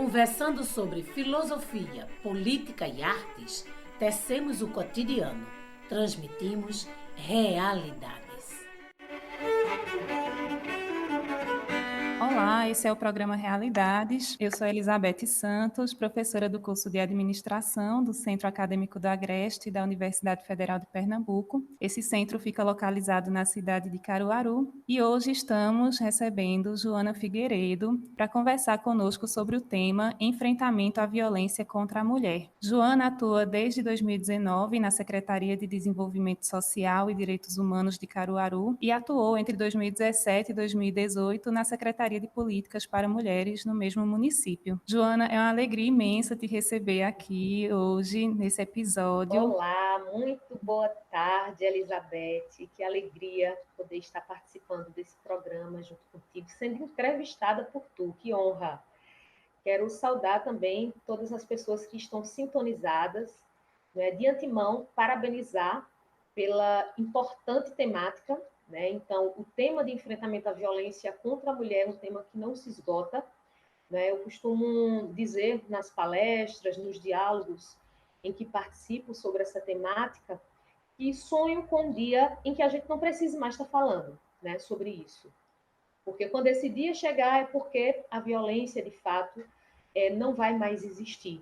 Conversando sobre filosofia, política e artes, tecemos o cotidiano, transmitimos realidades. Olá, esse é o programa Realidades. Eu sou Elizabeth Santos, professora do curso de Administração do Centro Acadêmico do Agreste da Universidade Federal de Pernambuco. Esse centro fica localizado na cidade de Caruaru e hoje estamos recebendo Joana Figueiredo para conversar conosco sobre o tema Enfrentamento à Violência contra a Mulher. Joana atua desde 2019 na Secretaria de Desenvolvimento Social e Direitos Humanos de Caruaru e atuou entre 2017 e 2018 na Secretaria de Políticas para Mulheres no mesmo município. Joana, é uma alegria imensa te receber aqui hoje, nesse episódio. Olá, muito boa tarde, Elizabeth. Que alegria poder estar participando desse programa junto contigo, sendo entrevistada por tu, que honra. Quero saudar também todas as pessoas que estão sintonizadas, né, de antemão, parabenizar pela importante temática, né? Então, o tema de enfrentamento à violência contra a mulher é um tema que não se esgota, né? Eu costumo dizer nas palestras, nos diálogos em que participo sobre essa temática, que sonho com um dia em que a gente não precise mais estar falando, né, sobre isso. Porque quando esse dia chegar é porque a violência, de fato, não vai mais existir.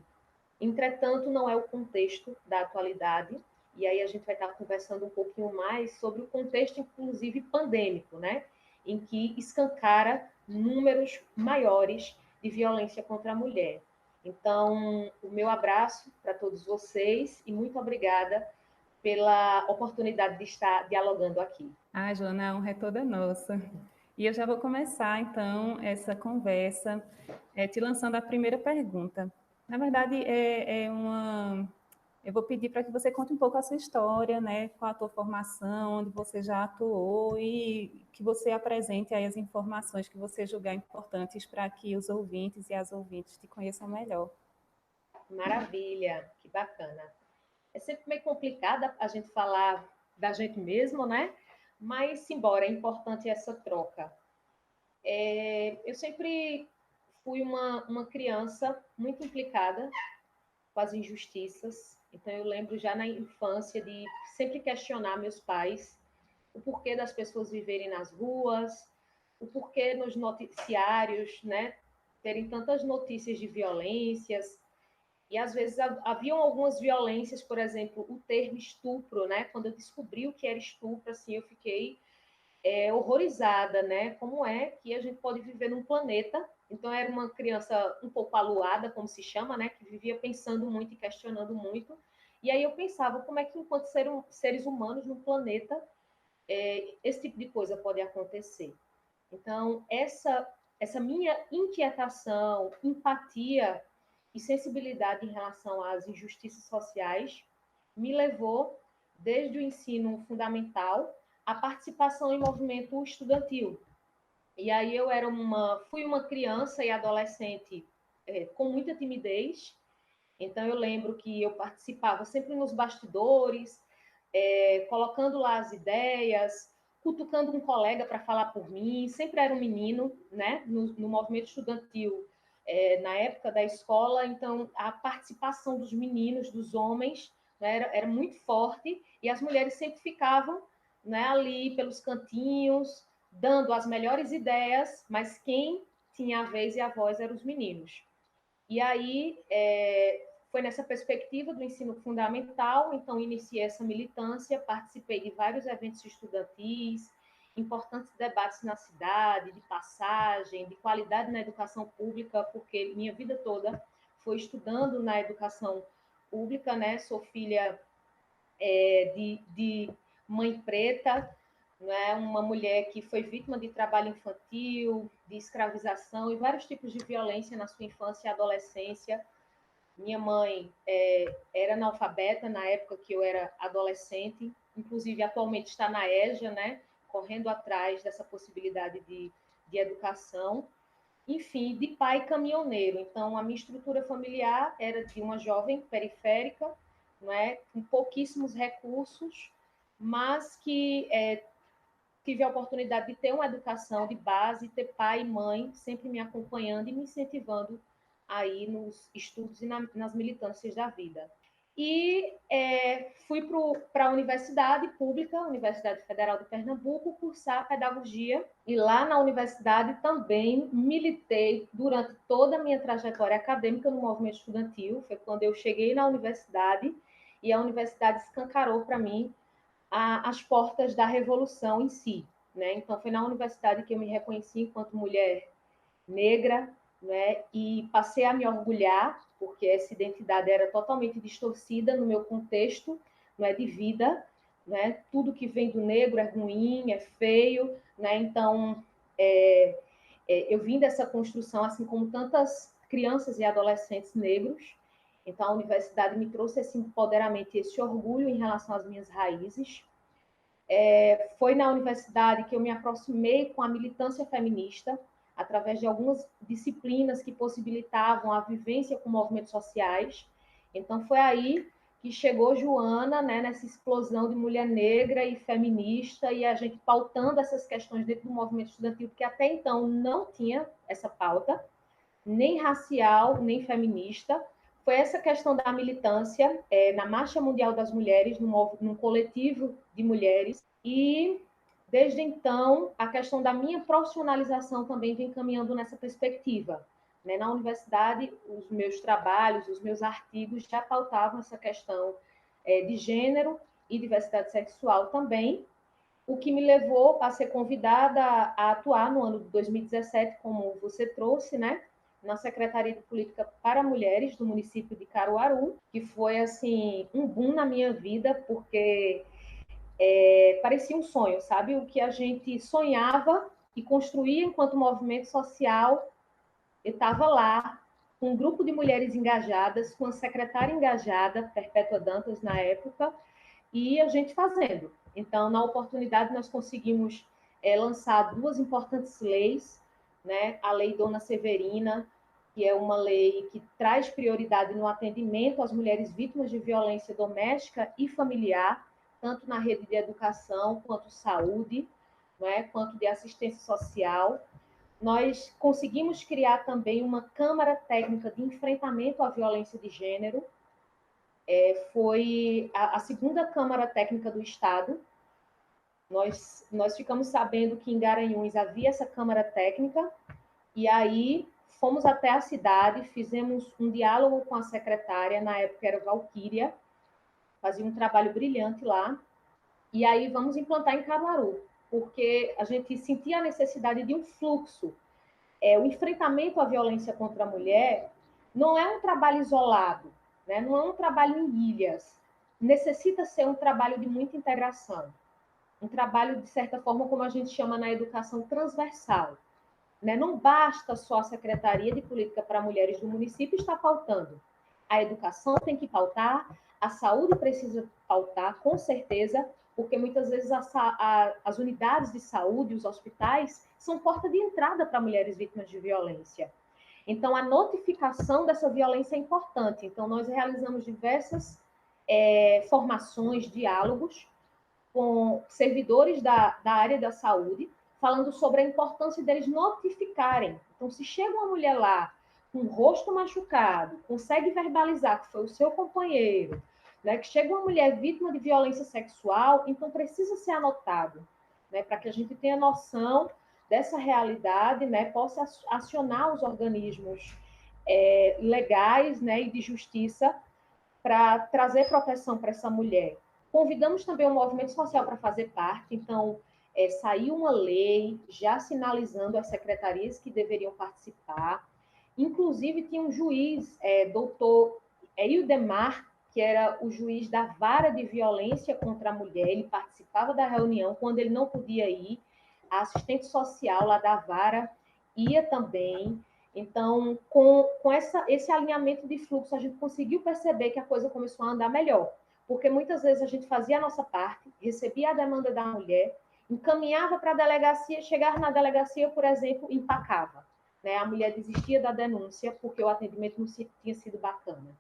Entretanto, não é o contexto da atualidade, e aí a gente vai estar conversando um pouquinho mais sobre o contexto, inclusive pandêmico, né? Em que escancara números maiores de violência contra a mulher. Então, o meu abraço para todos vocês e muito obrigada pela oportunidade de estar dialogando aqui. Joana, a honra é toda nossa. E eu já vou começar, então, essa conversa te lançando a primeira pergunta. Na verdade, eu vou pedir para que você conte um pouco a sua história, né? Qual a tua formação, onde você já atuou e que você apresente aí as informações que você julgar importantes para que os ouvintes e as ouvintes te conheçam melhor. Maravilha, que bacana. É sempre meio complicado a gente falar da gente mesmo, né? Mas, embora é importante essa troca. Eu sempre fui uma criança muito implicada com as injustiças. Então, eu lembro já na infância de sempre questionar meus pais o porquê das pessoas viverem nas ruas, o porquê nos noticiários, né, terem tantas notícias de violências. E às vezes haviam algumas violências, por exemplo, o termo estupro, né? Quando eu descobri o que era estupro, assim, eu fiquei horrorizada, né? Como é que a gente pode viver num planeta? Então, eu era uma criança um pouco aluada, como se chama, né? Que vivia pensando muito e questionando muito. E aí eu pensava, como é que, enquanto seres humanos no planeta, esse tipo de coisa pode acontecer? Então, essa minha inquietação, empatia e sensibilidade em relação às injustiças sociais me levou, desde o ensino fundamental, à participação em movimento estudantil. E aí fui uma criança e adolescente com muita timidez. Então eu lembro que eu participava sempre nos bastidores, colocando lá as ideias, cutucando um colega para falar por mim. Sempre era um menino, né? No movimento estudantil, na época da escola. Então a participação dos meninos, dos homens, né, era muito forte e as mulheres sempre ficavam, né, ali pelos cantinhos, dando as melhores ideias, mas quem tinha a vez e a voz eram os meninos. E aí foi nessa perspectiva do ensino fundamental, então iniciei essa militância, participei de vários eventos estudantis, importantes debates na cidade, de passagem, de qualidade na educação pública, porque minha vida toda foi estudando na educação pública, né? Sou filha de mãe preta, né? Uma mulher que foi vítima de trabalho infantil, de escravização e vários tipos de violência na sua infância e adolescência. Minha mãe era analfabeta na época que eu era adolescente, inclusive atualmente está na EJA, né? Correndo atrás dessa possibilidade de educação. Enfim, de pai caminhoneiro. Então, a minha estrutura familiar era de uma jovem periférica, não é? Com pouquíssimos recursos, mas que tive a oportunidade de ter uma educação de base, ter pai e mãe sempre me acompanhando e me incentivando aí nos estudos e nas militâncias da vida. E fui para a Universidade Pública, Universidade Federal de Pernambuco, cursar pedagogia. E lá na universidade também militei durante toda a minha trajetória acadêmica no movimento estudantil. Foi quando eu cheguei na universidade e a universidade escancarou para mim as portas da revolução em si. Né? Então, foi na universidade que eu me reconheci enquanto mulher negra, né? E passei a me orgulhar, porque essa identidade era totalmente distorcida no meu contexto, não é, de vida, né? Tudo que vem do negro é ruim, é feio, né? Então, eu vim dessa construção, assim como tantas crianças e adolescentes negros. Então, a universidade me trouxe esse empoderamento e esse orgulho em relação às minhas raízes. Foi na universidade que eu me aproximei com a militância feminista, através de algumas disciplinas que possibilitavam a vivência com movimentos sociais. Então, foi aí que chegou Joana, né, nessa explosão de mulher negra e feminista, e a gente pautando essas questões dentro do movimento estudantil, porque até então não tinha essa pauta, nem racial, nem feminista. Foi essa questão da militância na Marcha Mundial das Mulheres, num coletivo de mulheres, e desde então a questão da minha profissionalização também vem caminhando nessa perspectiva. Né? Na universidade, os meus trabalhos, os meus artigos já pautavam essa questão de gênero e diversidade sexual também, o que me levou a ser convidada a atuar no ano de 2017, como você trouxe, né? Na Secretaria de Política para Mulheres do município de Caruaru, que foi assim um boom na minha vida, porque parecia um sonho, sabe? O que a gente sonhava e construía enquanto movimento social, eu estava lá com um grupo de mulheres engajadas, com a secretária engajada, Perpétua Dantas, na época, e a gente fazendo. Então, na oportunidade, nós conseguimos lançar duas importantes leis, né? A Lei Dona Severina, que é uma lei que traz prioridade no atendimento às mulheres vítimas de violência doméstica e familiar, tanto na rede de educação, quanto saúde, né? Quanto de assistência social. Nós conseguimos criar também uma Câmara Técnica de Enfrentamento à Violência de Gênero. Foi a segunda Câmara Técnica do Estado. Nós ficamos sabendo que em Garanhuns havia essa Câmara Técnica, e aí fomos até a cidade, fizemos um diálogo com a secretária, na época era Valquíria, fazia um trabalho brilhante lá, e aí vamos implantar em Caruaru, porque a gente sentia a necessidade de um fluxo. O enfrentamento à violência contra a mulher não é um trabalho isolado, né? Não é um trabalho em ilhas, necessita ser um trabalho de muita integração, um trabalho, de certa forma, como a gente chama na educação, transversal. Né? Não basta só a Secretaria de Política para Mulheres do município estar pautando. A educação tem que pautar, a saúde precisa pautar, com certeza, porque muitas vezes as unidades de saúde, os hospitais, são porta de entrada para mulheres vítimas de violência. Então, a notificação dessa violência é importante. Então, nós realizamos diversas formações, diálogos com servidores da área da saúde, falando sobre a importância deles notificarem. Então, se chega uma mulher lá com o rosto machucado, consegue verbalizar que foi o seu companheiro, né, que chega uma mulher vítima de violência sexual, então precisa ser anotado, né, para que a gente tenha noção dessa realidade, né, possa acionar os organismos legais, né, e de justiça para trazer proteção para essa mulher. Convidamos também o movimento social para fazer parte, então saiu uma lei já sinalizando as secretarias que deveriam participar. Inclusive, tinha um juiz, doutor Ildemar, que era o juiz da vara de violência contra a mulher, ele participava da reunião, quando ele não podia ir, a assistente social lá da vara ia também. Então, com esse alinhamento de fluxo, a gente conseguiu perceber que a coisa começou a andar melhor, porque muitas vezes a gente fazia a nossa parte, recebia a demanda da mulher, encaminhava para a delegacia, chegava na delegacia, por exemplo, empacava. Né? A mulher desistia da denúncia porque o atendimento não tinha sido bacana.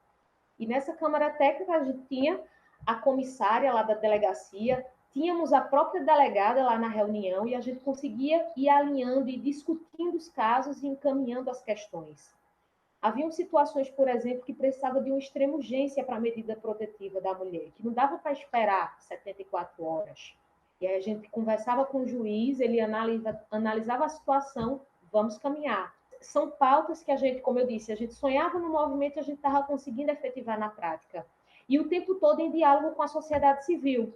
E nessa Câmara Técnica a gente tinha a comissária lá da delegacia, tínhamos a própria delegada lá na reunião e a gente conseguia ir alinhando e discutindo os casos e encaminhando as questões. Haviam situações, por exemplo, que precisava de uma extrema urgência para a medida protetiva da mulher, que não dava para esperar 74 horas. E aí a gente conversava com o juiz, ele analisava a situação, vamos caminhar. São pautas que a gente, como eu disse, a gente sonhava no movimento e a gente estava conseguindo efetivar na prática. E o tempo todo em diálogo com a sociedade civil.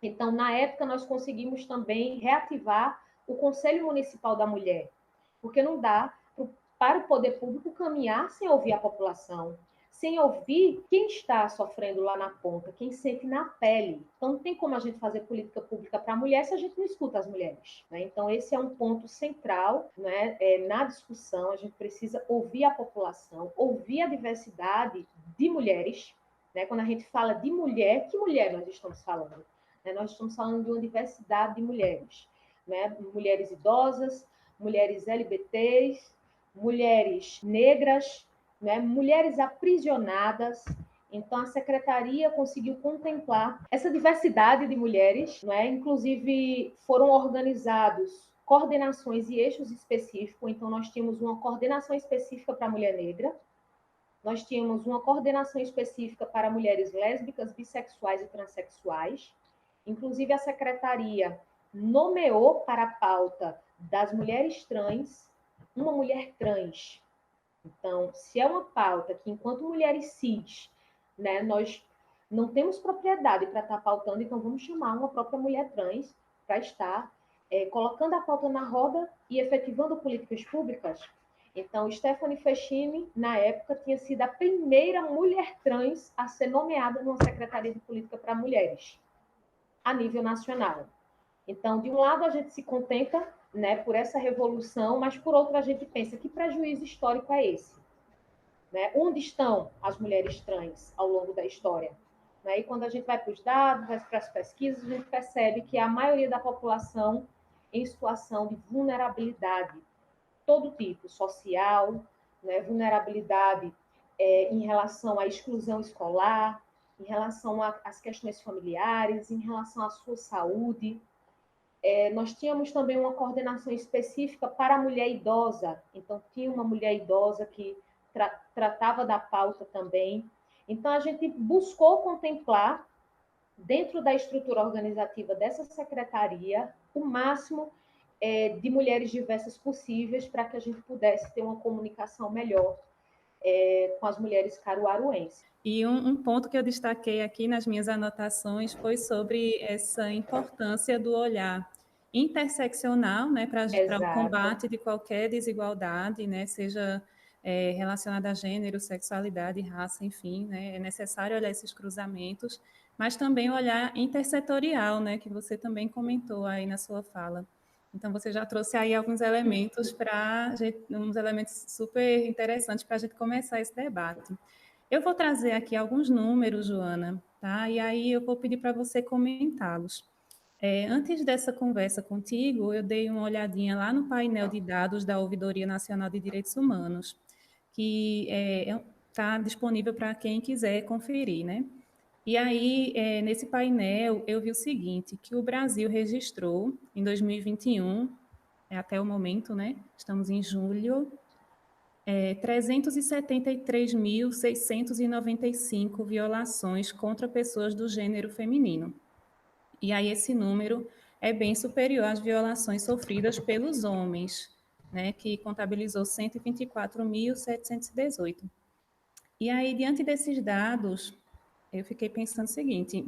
Então, na época, nós conseguimos também reativar o Conselho Municipal da Mulher, porque não dá para o poder público caminhar sem ouvir a população, sem ouvir quem está sofrendo lá na ponta, quem sente na pele. Então, não tem como a gente fazer política pública para a mulher se a gente não escuta as mulheres, né? Então, esse é um ponto central, né, na discussão. A gente precisa ouvir a população, ouvir a diversidade de mulheres, né? Quando a gente fala de mulher, que mulher nós estamos falando? Nós estamos falando de uma diversidade de mulheres, né? Mulheres idosas, mulheres LGBTs, mulheres negras, né? Mulheres aprisionadas. Então, a secretaria conseguiu contemplar essa diversidade de mulheres, né? Inclusive, foram organizados coordenações e eixos específicos. Então, nós tínhamos uma coordenação específica para a mulher negra, nós tínhamos uma coordenação específica para mulheres lésbicas, bissexuais e transexuais. Inclusive, a secretaria nomeou para a pauta das mulheres trans uma mulher trans. Então, se é uma pauta que, enquanto mulheres cis, né, nós não temos propriedade para estar pautando, então vamos chamar uma própria mulher trans para estar colocando a pauta na roda e efetivando políticas públicas. Então, Stephanie Fechini, na época, tinha sido a primeira mulher trans a ser nomeada numa Secretaria de Política para Mulheres, a nível nacional. Então, de um lado, a gente se contenta, né, por essa revolução, mas, por outro, a gente pensa, que prejuízo histórico é esse? Né? Onde estão as mulheres trans ao longo da história? Né? E quando a gente vai para os dados, vai para as pesquisas, a gente percebe que a maioria da população em situação de vulnerabilidade, todo tipo, social, né, vulnerabilidade em relação à exclusão escolar, em relação às questões familiares, em relação à sua saúde. Nós tínhamos também uma coordenação específica para a mulher idosa, então tinha uma mulher idosa que tratava da pauta também. Então, a gente buscou contemplar, dentro da estrutura organizativa dessa secretaria, o máximo de mulheres diversas possíveis para que a gente pudesse ter uma comunicação melhor com as mulheres caruaruenses. E um ponto que eu destaquei aqui nas minhas anotações foi sobre essa importância do olhar interseccional, né, para o combate de qualquer desigualdade, né, seja relacionada a gênero, sexualidade, raça, enfim, né, é necessário olhar esses cruzamentos, mas também olhar intersetorial, né, que você também comentou aí na sua fala. Então, você já trouxe aí alguns elementos uns elementos super interessantes para a gente começar esse debate. Eu vou trazer aqui alguns números, Joana, tá? E aí eu vou pedir para você comentá-los. Antes dessa conversa contigo, eu dei uma olhadinha lá no painel de dados da Ouvidoria Nacional de Direitos Humanos, que está disponível para quem quiser conferir, né? E aí, nesse painel, eu vi o seguinte, que o Brasil registrou, em 2021, até o momento, né? Estamos em julho, 373.695 violações contra pessoas do gênero feminino. E aí esse número é bem superior às violações sofridas pelos homens, né, que contabilizou 124.718. E aí, diante desses dados, eu fiquei pensando o seguinte,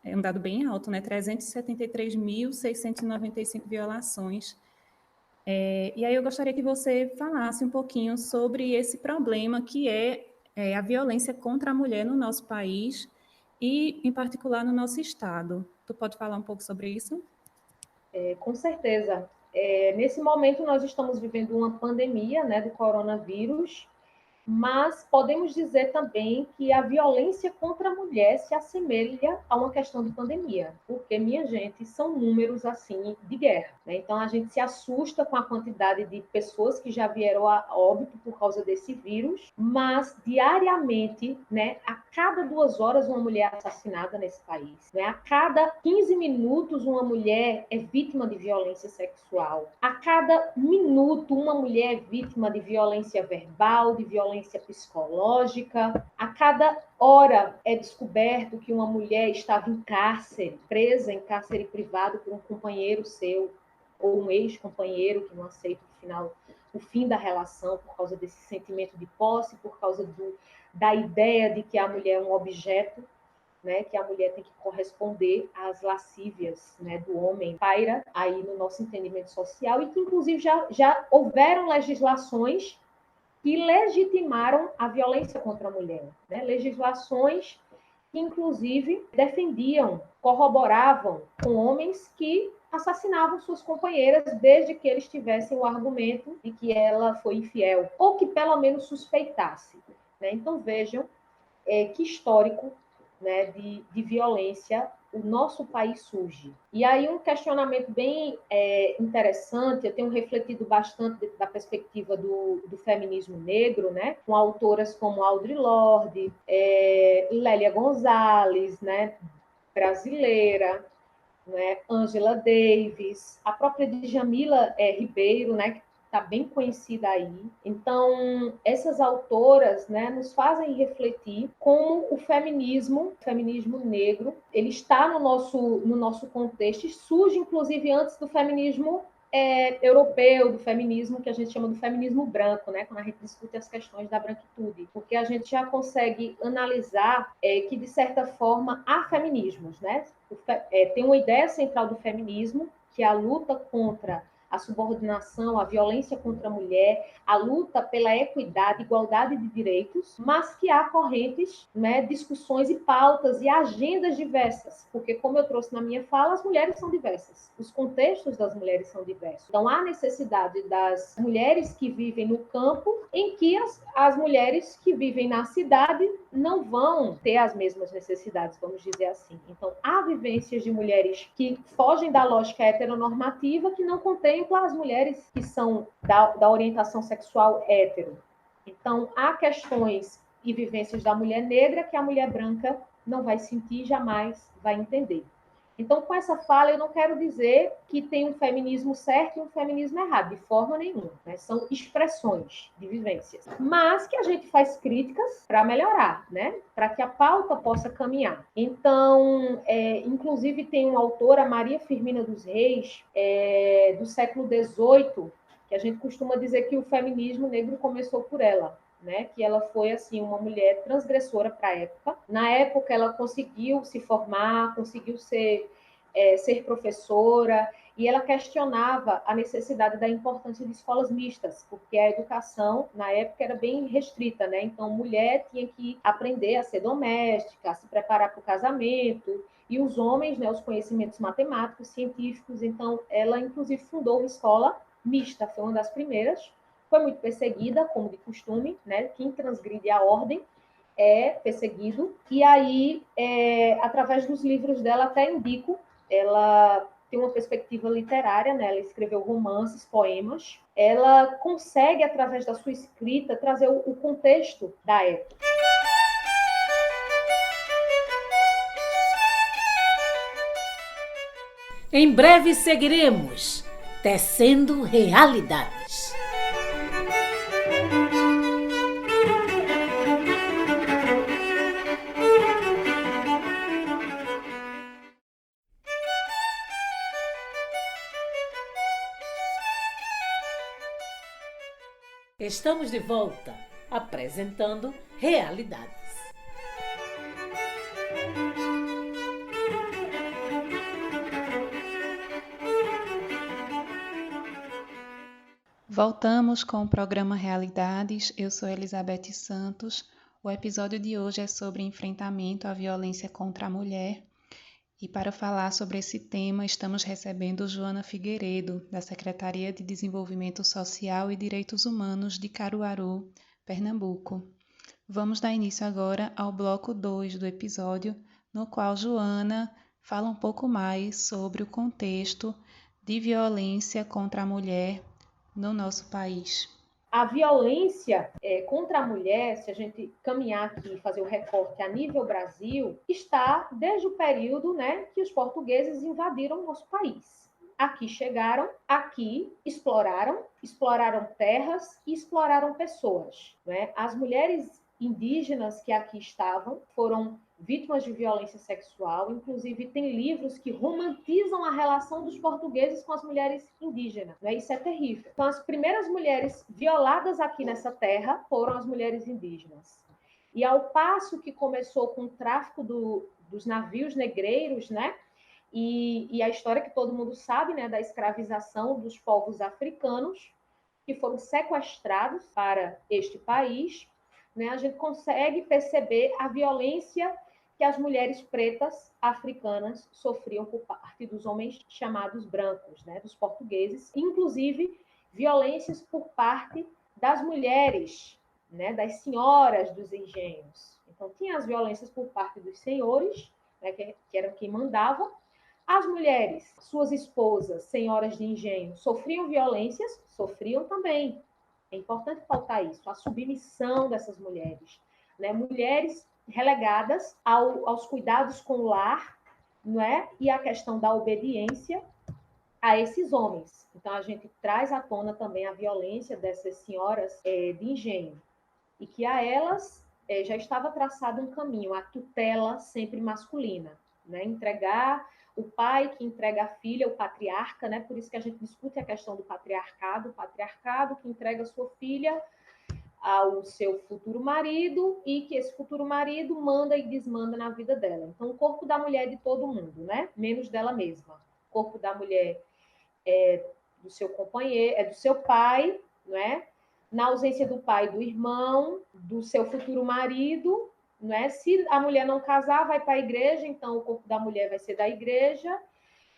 é um dado bem alto, né, 373.695 violações. E aí eu gostaria que você falasse um pouquinho sobre esse problema que é a violência contra a mulher no nosso país e, em particular, no nosso estado. Tu pode falar um pouco sobre isso? Com certeza. Nesse momento, nós estamos vivendo uma pandemia, né, do coronavírus, mas podemos dizer também que a violência contra a mulher se assemelha a uma questão de pandemia, porque, minha gente, são números assim de guerra, né? Então a gente se assusta com a quantidade de pessoas que já vieram a óbito por causa desse vírus, mas diariamente, né, a cada 2 horas uma mulher é assassinada nesse país, né? A cada 15 minutos uma mulher é vítima de violência sexual, a cada minuto uma mulher é vítima de violência verbal, de violência psicológica. A cada hora é descoberto que uma mulher estava em cárcere, presa em cárcere privado por um companheiro seu ou um ex-companheiro que não aceita o fim da relação por causa desse sentimento de posse, por causa da ideia de que a mulher é um objeto, né, que a mulher tem que corresponder às lascívias, né, do homem, paira aí no nosso entendimento social, e que inclusive já houveram legislações que legitimaram a violência contra a mulher, né? Legislações que, inclusive, defendiam, corroboravam com homens que assassinavam suas companheiras desde que eles tivessem o argumento de que ela foi infiel, ou que pelo menos suspeitasse, né? Então, vejam que histórico, né, de violência o nosso país surge. E aí um questionamento bem interessante, eu tenho refletido bastante da perspectiva do feminismo negro, né, com autoras como Audre Lorde, Lélia Gonzalez, né, brasileira, né, Angela Davis, a própria Djamila Ribeiro, né, está bem conhecida aí. Então, essas autoras, né, nos fazem refletir como o feminismo negro, ele está no nosso contexto e surge, inclusive, antes do feminismo europeu, do feminismo que a gente chama do feminismo branco, né, quando a gente discute as questões da branquitude, porque a gente já consegue analisar que, de certa forma, há feminismos, né? Tem uma ideia central do feminismo, que é a luta contra a subordinação, a violência contra a mulher, a luta pela equidade, igualdade de direitos, mas que há correntes, né, discussões e pautas e agendas diversas, porque, como eu trouxe na minha fala, as mulheres são diversas, os contextos das mulheres são diversos. Então, há necessidade das mulheres que vivem no campo, em que as mulheres que vivem na cidade não vão ter as mesmas necessidades, vamos dizer assim. Então, há vivências de mulheres que fogem da lógica heteronormativa, que não contemplam as mulheres que são da orientação sexual hétero. Então, há questões e vivências da mulher negra que a mulher branca não vai sentir, jamais vai entender. Então, com essa fala, eu não quero dizer que tem um feminismo certo e um feminismo errado, de forma nenhuma, né? São expressões de vivências. Mas que a gente faz críticas para melhorar, né? Para que a pauta possa caminhar. Então, inclusive, tem uma autora, Maria Firmina dos Reis, do século XVIII, que a gente costuma dizer que o feminismo negro começou por ela. Né, que ela foi assim uma mulher transgressora para a época. Na época, ela conseguiu se formar, conseguiu ser professora, e ela questionava a necessidade da importância de escolas mistas, porque a educação, na época, era bem restrita, né? Então, mulher tinha que aprender a ser doméstica, a se preparar para o casamento, e os homens, né, os conhecimentos matemáticos, científicos. Então, ela, inclusive, fundou uma escola mista, foi uma das primeiras. Foi muito perseguida, como de costume, né? Quem transgride a ordem é perseguido. E aí, através dos livros dela, até indico, ela tem uma perspectiva literária, né? Ela escreveu romances, poemas. Ela consegue, através da sua escrita, trazer o contexto da época. Em breve seguiremos tecendo realidades. Estamos de volta, apresentando Realidades. Voltamos com o programa Realidades. Eu sou Elizabeth Santos. O episódio de hoje é sobre enfrentamento à violência contra a mulher. E para falar sobre esse tema, estamos recebendo Joana Figueiredo, da Secretaria de Desenvolvimento Social e Direitos Humanos de Caruaru, Pernambuco. Vamos dar início agora ao bloco 2 do episódio, no qual Joana fala um pouco mais sobre o contexto de violência contra a mulher no nosso país. A violência contra a mulher, se a gente caminhar aqui e fazer o recorte a nível Brasil, está desde o período, né, que os portugueses invadiram o nosso país. Aqui chegaram, aqui exploraram terras e exploraram pessoas. Né? As mulheres indígenas que aqui estavam foram vítimas de violência sexual, inclusive tem livros que romantizam a relação dos portugueses com as mulheres indígenas, né? Isso é terrível. Então, as primeiras mulheres violadas aqui nessa terra foram as mulheres indígenas. E ao passo que começou com o tráfico dos navios negreiros, né? E a história que todo mundo sabe, né, da escravização dos povos africanos, que foram sequestrados para este país, né, a gente consegue perceber a violência que as mulheres pretas africanas sofriam por parte dos homens chamados brancos, né, dos portugueses, inclusive violências por parte das mulheres, né, das senhoras dos engenhos. Então, tinha as violências por parte dos senhores, né, que eram quem mandava. As mulheres, suas esposas, senhoras de engenho, sofriam violências? Sofriam também. É importante pautar isso, a submissão dessas mulheres. Né? Mulheres relegadas aos cuidados com o lar, não é? E a questão da obediência a esses homens. Então, a gente traz à tona também a violência dessas senhoras de engenho. E que a elas já estava traçado um caminho, a tutela sempre masculina. Né? Entregar o pai que entrega a filha, o patriarca, né? Por isso que a gente discute a questão do patriarcado, o patriarcado que entrega a sua filha ao seu futuro marido e que esse futuro marido manda e desmanda na vida dela. Então, o corpo da mulher é de todo mundo, né? Menos dela mesma. O corpo da mulher é do seu companheiro, é do seu pai, não é? Na ausência do pai, do irmão, do seu futuro marido, não é? Se a mulher não casar, vai para a igreja, então o corpo da mulher vai ser da igreja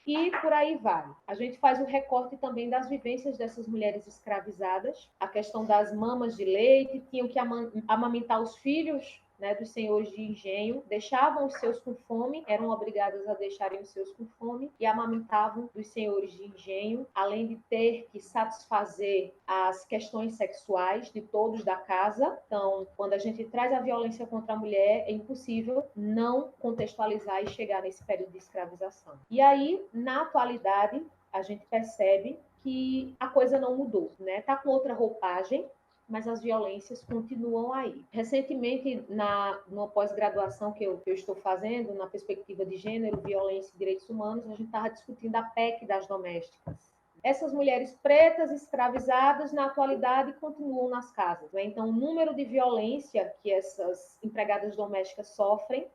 e por aí vai. A gente faz o recorte também das vivências dessas mulheres escravizadas, a questão das mamas de leite, tinham que amamentar os filhos, né, dos senhores de engenho, deixavam os seus com fome, eram obrigadas a deixarem os seus com fome e amamentavam dos senhores de engenho, além de ter que satisfazer as questões sexuais de todos da casa. Então, quando a gente traz a violência contra a mulher, é impossível não contextualizar e chegar nesse período de escravização. E aí, na atualidade, a gente percebe que a coisa não mudou, né? Tá com outra roupagem, mas as violências continuam aí. Recentemente, numa pós-graduação que eu estou fazendo, na perspectiva de gênero, violência e direitos humanos, a gente estava discutindo a PEC das domésticas. Essas mulheres pretas escravizadas, na atualidade, continuam nas casas. Né? Então, o número de violência que essas empregadas domésticas sofrem,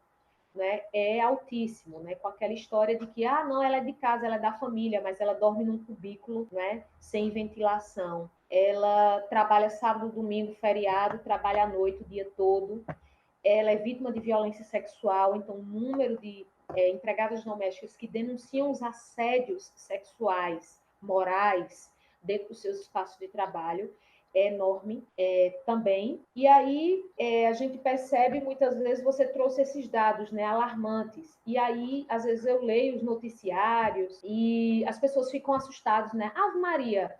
né, é altíssimo, né, com aquela história de que, não, ela é de casa, ela é da família, mas ela dorme num cubículo, né, sem ventilação. Ela trabalha sábado, domingo, feriado, trabalha à noite o dia todo. Ela é vítima de violência sexual, então o número de empregadas domésticas que denunciam os assédios sexuais, morais, dentro dos seus espaços de trabalho é enorme também. E aí a gente percebe, muitas vezes, você trouxe esses dados, né, alarmantes. E aí, às vezes, eu leio os noticiários e as pessoas ficam assustadas, né? Ave Maria,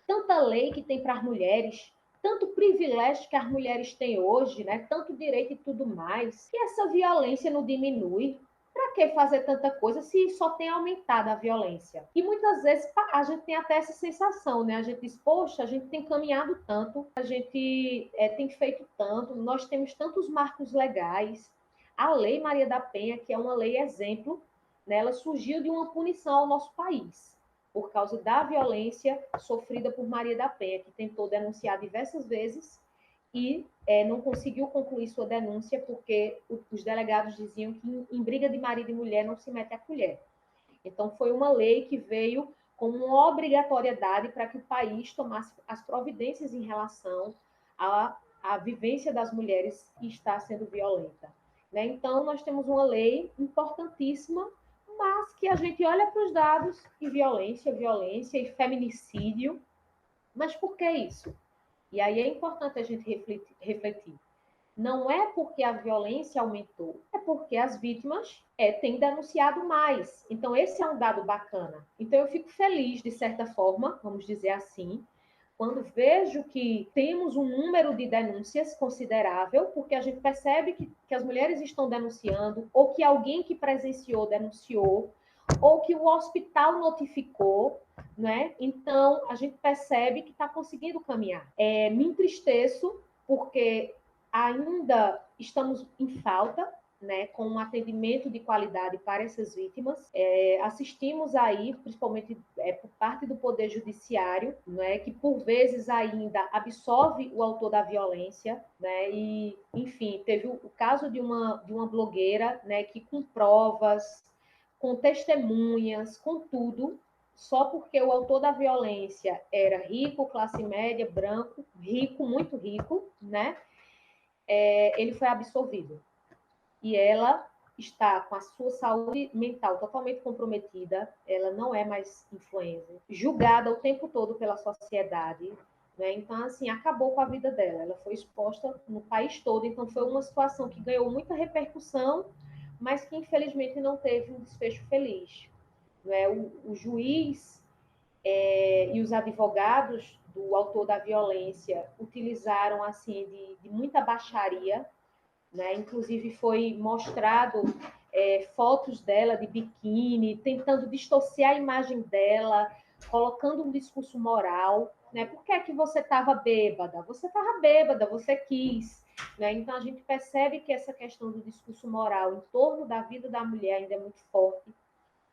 tanta lei que tem para as mulheres, tanto privilégio que as mulheres têm hoje, né? Tanto direito e tudo mais. E essa violência não diminui. Para que fazer tanta coisa se só tem aumentado a violência? E muitas vezes a gente tem até essa sensação, né? A gente diz, poxa, a gente tem caminhado tanto, a gente tem feito tanto, nós temos tantos marcos legais. A Lei Maria da Penha, que é uma lei exemplo, né? Ela surgiu de uma punição ao nosso país, por causa da violência sofrida por Maria da Penha, que tentou denunciar diversas vezes e não conseguiu concluir sua denúncia porque os delegados diziam que em briga de marido e mulher não se mete a colher. Então, foi uma lei que veio com uma obrigatoriedade para que o país tomasse as providências em relação à vivência das mulheres que está sendo violenta. Né? Então, nós temos uma lei importantíssima, mas que a gente olha para os dados e violência e feminicídio. Mas por que isso? E aí é importante a gente refletir. Não é porque a violência aumentou, é porque as vítimas têm denunciado mais. Então, esse é um dado bacana. Então, eu fico feliz, de certa forma, vamos dizer assim, quando vejo que temos um número de denúncias considerável, porque a gente percebe que as mulheres estão denunciando, ou que alguém que presenciou denunciou, ou que o hospital notificou, né? Então, a gente percebe que está conseguindo caminhar. Me entristeço, porque ainda estamos em falta, né, com um atendimento de qualidade para essas vítimas. Assistimos aí, principalmente por parte do Poder Judiciário, né, que por vezes ainda absolve o autor da violência, né, e, enfim, teve o caso de uma blogueira, né, que com provas, com testemunhas, com tudo, só porque o autor da violência era rico, classe média, branco, rico, muito rico, né, ele foi absolvido. E ela está com a sua saúde mental totalmente comprometida, ela não é mais influencer, julgada o tempo todo pela sociedade, né? Então, assim, acabou com a vida dela, ela foi exposta no país todo, então foi uma situação que ganhou muita repercussão, mas que infelizmente não teve um desfecho feliz, né? O juiz e os advogados do autor da violência utilizaram, assim, de muita baixaria, né? Inclusive foi mostrado fotos dela de biquíni, tentando distorcer a imagem dela, colocando um discurso moral, né? Por que é que você estava bêbada? Você estava bêbada, você quis, né? Então a gente percebe que essa questão do discurso moral em torno da vida da mulher ainda é muito forte.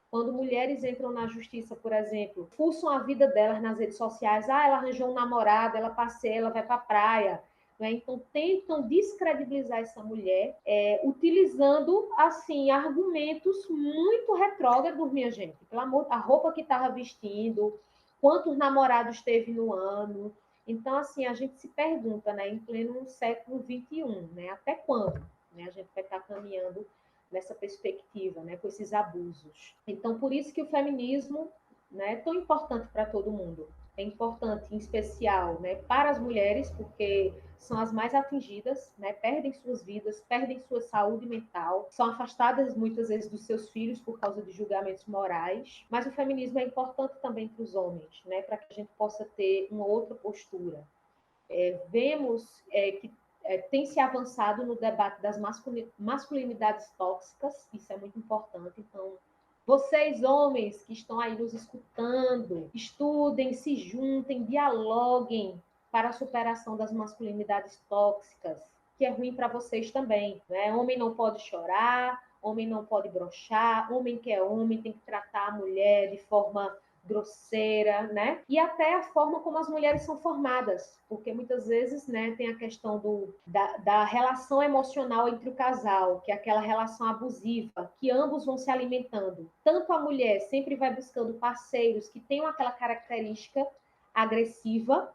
Quando mulheres entram na justiça, por exemplo, fuçam a vida delas nas redes sociais, ela arranjou um namorado, ela passeia, ela vai para a praia, né? Então tentam descredibilizar essa mulher, utilizando assim argumentos muito retrógrados, minha gente. Pelo amor, a roupa que estava vestindo, quantos namorados teve no ano. Então assim a gente se pergunta, né, em pleno século XXI, né, até quando, né, a gente vai estar caminhando nessa perspectiva, né, com esses abusos. Então, por isso que o feminismo, né, é tão importante para todo mundo. É importante, em especial, né, para as mulheres, porque são as mais atingidas, né, perdem suas vidas, perdem sua saúde mental, são afastadas muitas vezes dos seus filhos por causa de julgamentos morais. Mas o feminismo é importante também para os homens, né, para que a gente possa ter uma outra postura. Vemos que tem se avançado no debate das masculinidades tóxicas, isso é muito importante. Então, vocês, homens que estão aí nos escutando, estudem, se juntem, dialoguem para a superação das masculinidades tóxicas, que é ruim para vocês também, né? Homem não pode chorar, homem não pode broxar, homem que é homem tem que tratar a mulher de forma grosseira, né? E até a forma como as mulheres são formadas, porque muitas vezes, né, tem a questão da relação emocional entre o casal, que é aquela relação abusiva, que ambos vão se alimentando. Tanto a mulher sempre vai buscando parceiros que tenham aquela característica agressiva,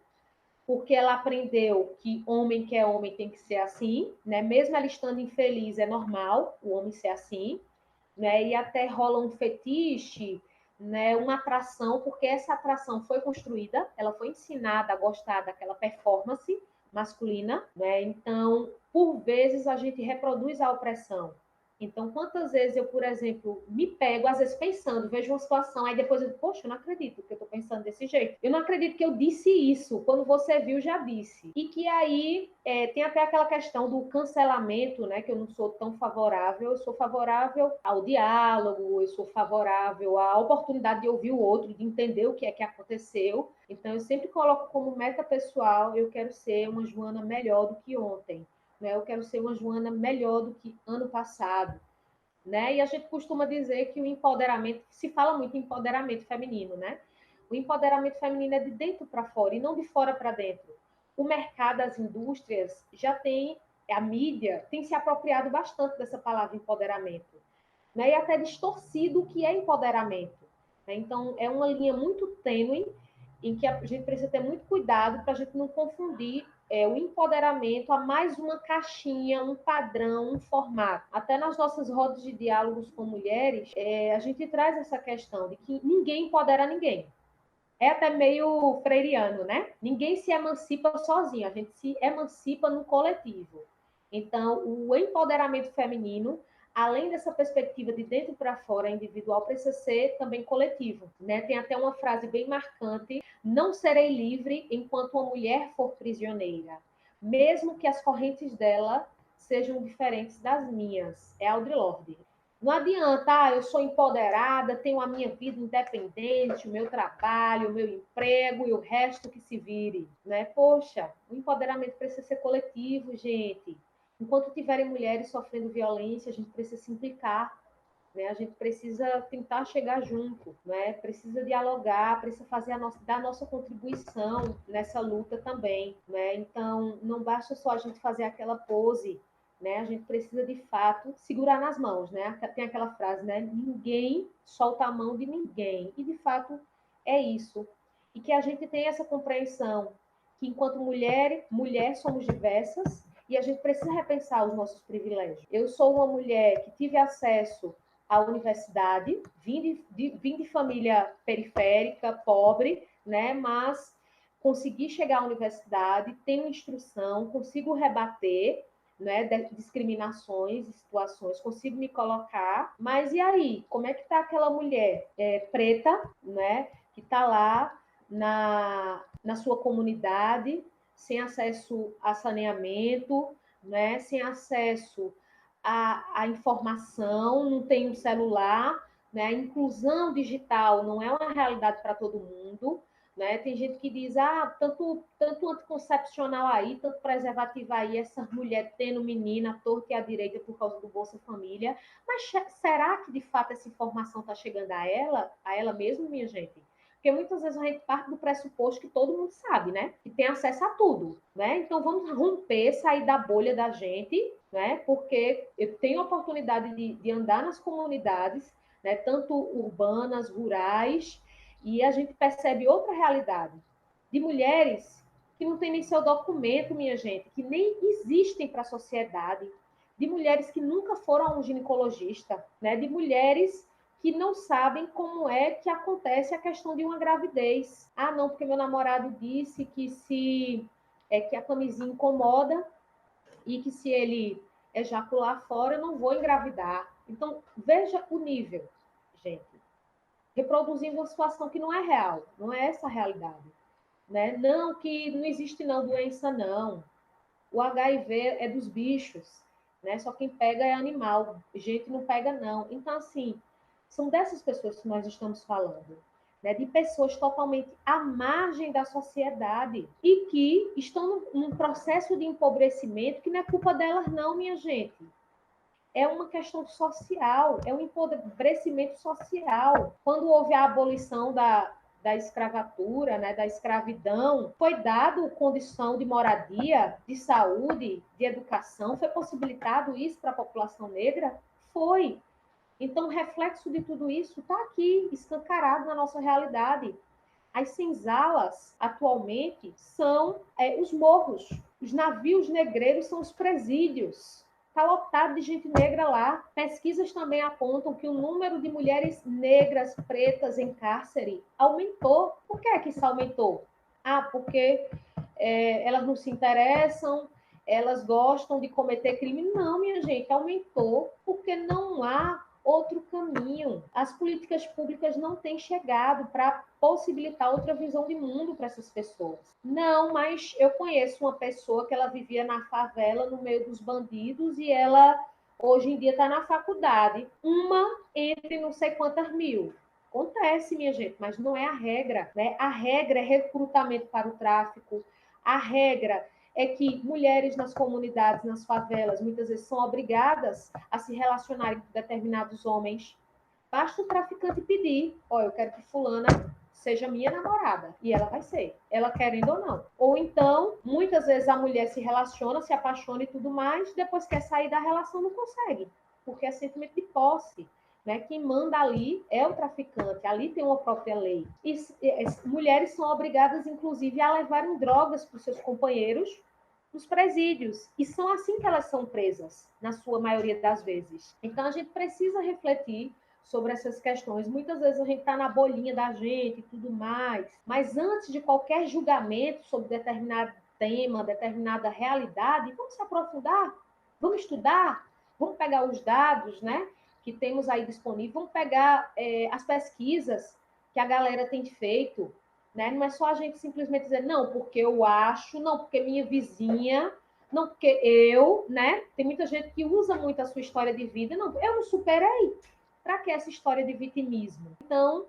porque ela aprendeu que homem que é homem tem que ser assim, né? Mesmo ela estando infeliz, é normal o homem ser assim, né? E até rola um fetiche, né? Uma atração, porque essa atração foi construída, ela foi ensinada a gostar daquela performance masculina, né? Então, por vezes a gente reproduz a opressão. Então, quantas vezes eu, por exemplo, me pego, às vezes pensando, vejo uma situação, aí depois eu digo, poxa, eu não acredito que eu estou pensando desse jeito. Eu não acredito que eu disse isso. Quando você viu, já disse. E que aí tem até aquela questão do cancelamento, né? Que eu não sou tão favorável. Eu sou favorável ao diálogo, eu sou favorável à oportunidade de ouvir o outro, de entender o que é que aconteceu. Então, eu sempre coloco como meta pessoal, eu quero ser uma Joana melhor do que ontem. Né? Eu quero ser uma Joana melhor do que ano passado. Né? E a gente costuma dizer que o empoderamento, se fala muito em empoderamento feminino, né? O empoderamento feminino é de dentro para fora e não de fora para dentro. O mercado, as indústrias já tem, a mídia tem se apropriado bastante dessa palavra empoderamento, né? E até distorcido o que é empoderamento. Né? Então, é uma linha muito tênue em que a gente precisa ter muito cuidado para a gente não confundir o empoderamento a mais uma caixinha, um padrão, um formato. Até nas nossas rodas de diálogos com mulheres, a gente traz essa questão de que ninguém empodera ninguém. É até meio freiriano, né? Ninguém se emancipa sozinho, a gente se emancipa no coletivo. Então, o empoderamento feminino, além dessa perspectiva de dentro para fora individual, precisa ser também coletivo, né? Tem até uma frase bem marcante: não serei livre enquanto uma mulher for prisioneira, mesmo que as correntes dela sejam diferentes das minhas. É Audre Lorde. Não adianta, eu sou empoderada, tenho a minha vida independente, o meu trabalho, o meu emprego e o resto que se vire, né? Poxa, o empoderamento precisa ser coletivo, gente. Enquanto tiverem mulheres sofrendo violência, a gente precisa se implicar, né? A gente precisa tentar chegar junto, né? Precisa dialogar, precisa fazer dar a nossa contribuição nessa luta também, né? Então, não basta só a gente fazer aquela pose, né? A gente precisa, de fato, segurar nas mãos, né? Tem aquela frase, né? Ninguém solta a mão de ninguém. E, de fato, é isso. E que a gente tenha essa compreensão que, enquanto mulher somos diversas e a gente precisa repensar os nossos privilégios. Eu sou uma mulher que tive acesso à universidade, vim de família periférica, pobre, né? Mas consegui chegar à universidade, tenho instrução, consigo rebater, né, discriminações e situações, consigo me colocar, mas e aí? Como é que está aquela mulher preta, né, que está lá na sua comunidade, sem acesso a saneamento, né, sem acesso à informação, não tem um celular, né, a inclusão digital não é uma realidade para todo mundo, né? Tem gente que diz, tanto anticoncepcional aí, tanto preservativo aí, essa mulher tendo menina à torta e à direita por causa do Bolsa Família. Mas será que, de fato, essa informação está chegando a ela mesmo, minha gente? Porque muitas vezes a gente parte do pressuposto que todo mundo sabe, né? Que tem acesso a tudo, né? Então vamos romper, sair da bolha da gente, né? Porque eu tenho a oportunidade de andar nas comunidades, né? Tanto urbanas, rurais, e a gente percebe outra realidade de mulheres que não têm nem seu documento, minha gente, que nem existem para a sociedade, de mulheres que nunca foram a um ginecologista, né? De mulheres que não sabem como é que acontece a questão de uma gravidez. Não, porque meu namorado disse que a camisinha incomoda e que se ele ejacular fora, eu não vou engravidar. Então, veja o nível, gente. Reproduzindo uma situação que não é real, não é essa a realidade. Né? Não, que não existe não doença, não. O HIV é dos bichos, né? Só quem pega é animal, gente não pega, não. Então, assim, são dessas pessoas que nós estamos falando, né? De pessoas totalmente à margem da sociedade e que estão num processo de empobrecimento que não é culpa delas, não, minha gente. É uma questão social, é um empobrecimento social. Quando houve a abolição da escravatura, né, da escravidão, foi dado condição de moradia, de saúde, de educação, foi possibilitado isso para a população negra? Foi. Então, o reflexo de tudo isso está aqui, escancarado na nossa realidade. As senzalas, atualmente, são os morros. Os navios negreiros são os presídios. Está lotado de gente negra lá. Pesquisas também apontam que o número de mulheres negras, pretas em cárcere aumentou. Por que é que isso aumentou? Porque elas não se interessam, elas gostam de cometer crime. Não, minha gente, aumentou porque não há outro caminho. As políticas públicas não têm chegado para possibilitar outra visão de mundo para essas pessoas. Não, mas eu conheço uma pessoa que ela vivia na favela, no meio dos bandidos, e ela hoje em dia está na faculdade. Uma entre não sei quantas mil. Acontece, minha gente, mas não é a regra, né? A regra é recrutamento para o tráfico, a regra é que mulheres nas comunidades, nas favelas, muitas vezes são obrigadas a se relacionarem com determinados homens. Basta o traficante pedir, eu quero que fulana seja minha namorada, e ela vai ser, ela querendo ou não. Ou então, muitas vezes a mulher se relaciona, se apaixona e tudo mais, depois quer sair da relação, não consegue, porque é sentimento de posse. Né? Quem manda ali é o traficante, ali tem uma própria lei. E mulheres são obrigadas, inclusive, a levarem drogas para os seus companheiros nos presídios. E são assim que elas são presas, na sua maioria das vezes. Então, a gente precisa refletir sobre essas questões. Muitas vezes a gente está na bolinha da gente e tudo mais, mas antes de qualquer julgamento sobre determinado tema, determinada realidade, vamos se aprofundar, vamos estudar, vamos pegar os dados, né, que temos aí disponível, vamos pegar as pesquisas que a galera tem feito, né? Não é só a gente simplesmente dizer, não, porque eu acho, não, porque minha vizinha, não, porque eu, né? Tem muita gente que usa muito a sua história de vida, não, eu não superei. Para que essa história de vitimismo? Então,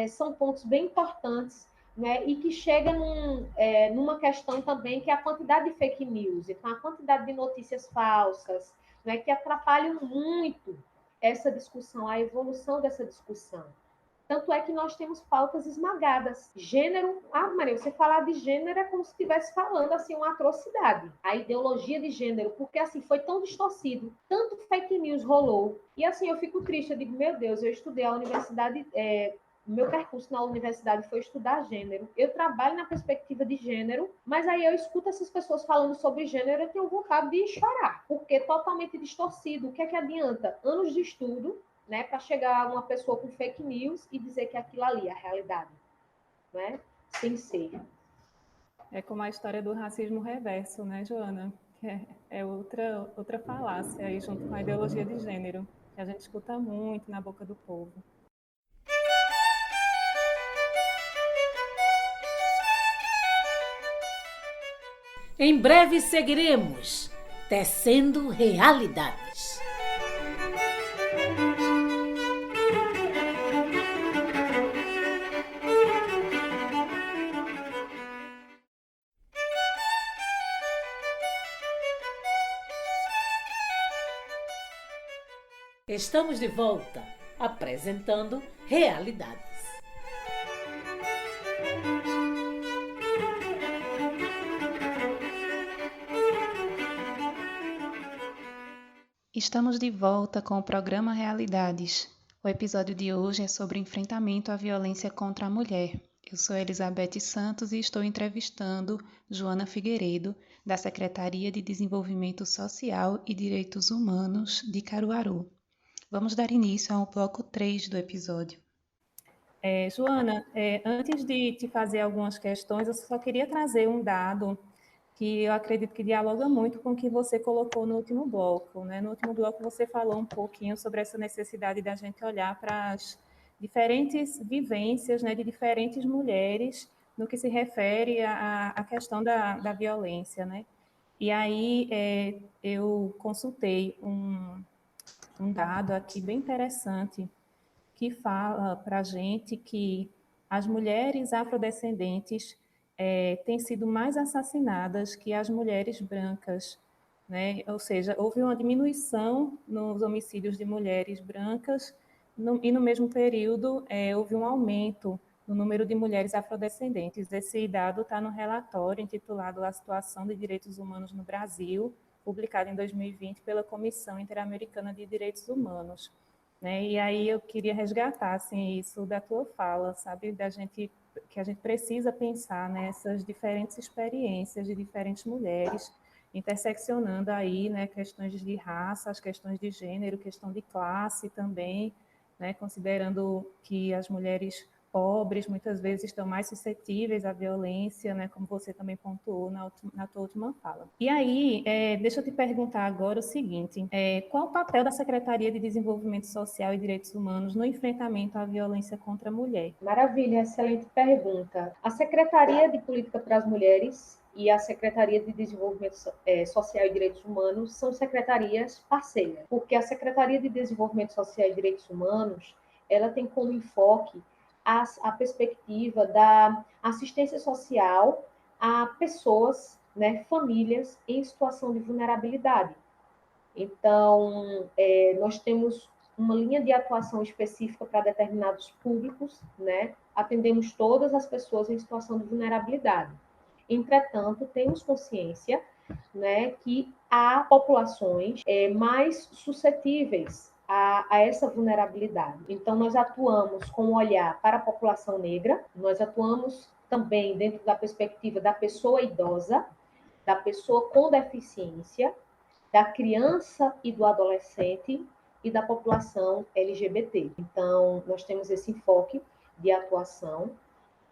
são pontos bem importantes, né? E que chega numa questão também que é a quantidade de fake news, então a quantidade de notícias falsas, né? Que atrapalham muito essa discussão, a evolução dessa discussão. Tanto é que nós temos pautas esmagadas. Gênero, Maria, você falar de gênero é como se estivesse falando assim uma atrocidade. A ideologia de gênero, porque assim foi tão distorcido, tanto fake news rolou. E assim eu fico triste, eu digo, meu Deus, eu estudei a universidade, meu percurso na universidade foi estudar gênero. Eu trabalho na perspectiva de gênero, mas aí eu escuto essas pessoas falando sobre gênero, eu tenho vontade de chorar, porque é totalmente distorcido. O que é que adianta? Anos de estudo, né, para chegar uma pessoa com fake news e dizer que aquilo ali é a realidade, né? Sem ser. É como a história do racismo reverso, né, Joana? É outra falácia aí junto com a ideologia de gênero, que a gente escuta muito na boca do povo. Em breve seguiremos tecendo realidades. Estamos de volta, apresentando realidades. Estamos de volta com o programa Realidades. O episódio de hoje é sobre enfrentamento à violência contra a mulher. Eu sou Elizabeth Santos e estou entrevistando Joana Figueiredo, da Secretaria de Desenvolvimento Social e Direitos Humanos de Caruaru. Vamos dar início ao bloco 3 do episódio. Joana, antes de te fazer algumas questões, eu só queria trazer um dado que eu acredito que dialoga muito com o que você colocou no último bloco, né? No último bloco você falou um pouquinho sobre essa necessidade da gente olhar para as diferentes vivências, né, de diferentes mulheres no que se refere à questão da violência, né? E aí eu consultei um dado aqui bem interessante que fala para a gente que as mulheres afrodescendentes têm sido mais assassinadas que as mulheres brancas, né? Ou seja, houve uma diminuição nos homicídios de mulheres brancas e no mesmo período houve um aumento no número de mulheres afrodescendentes. Esse dado está no relatório intitulado A Situação de Direitos Humanos no Brasil, publicado em 2020 pela Comissão Interamericana de Direitos Humanos. Né? E aí eu queria resgatar assim, isso da tua fala, sabe, que a gente precisa pensar nessas diferentes experiências de diferentes mulheres, interseccionando aí, né, questões de raça, as questões de gênero, questão de classe também, né, considerando que as mulheres pobres muitas vezes estão mais suscetíveis à violência, né, como você também pontuou na tua última fala. E aí, deixa eu te perguntar agora o seguinte, qual o papel da Secretaria de Desenvolvimento Social e Direitos Humanos no enfrentamento à violência contra a mulher? Maravilha, excelente pergunta. A Secretaria de Política para as Mulheres e a Secretaria de Desenvolvimento Social e Direitos Humanos são secretarias parceiras, porque a Secretaria de Desenvolvimento Social e Direitos Humanos, ela tem como enfoque a perspectiva da assistência social a pessoas, né, famílias em situação de vulnerabilidade. Então, nós temos uma linha de atuação específica para determinados públicos, né? Atendemos todas as pessoas em situação de vulnerabilidade. Entretanto, temos consciência, né, que há populações mais suscetíveis a essa vulnerabilidade. Então, nós atuamos com um olhar para a população negra, nós atuamos também dentro da perspectiva da pessoa idosa, da pessoa com deficiência, da criança e do adolescente, e da população LGBT. Então, nós temos esse enfoque de atuação.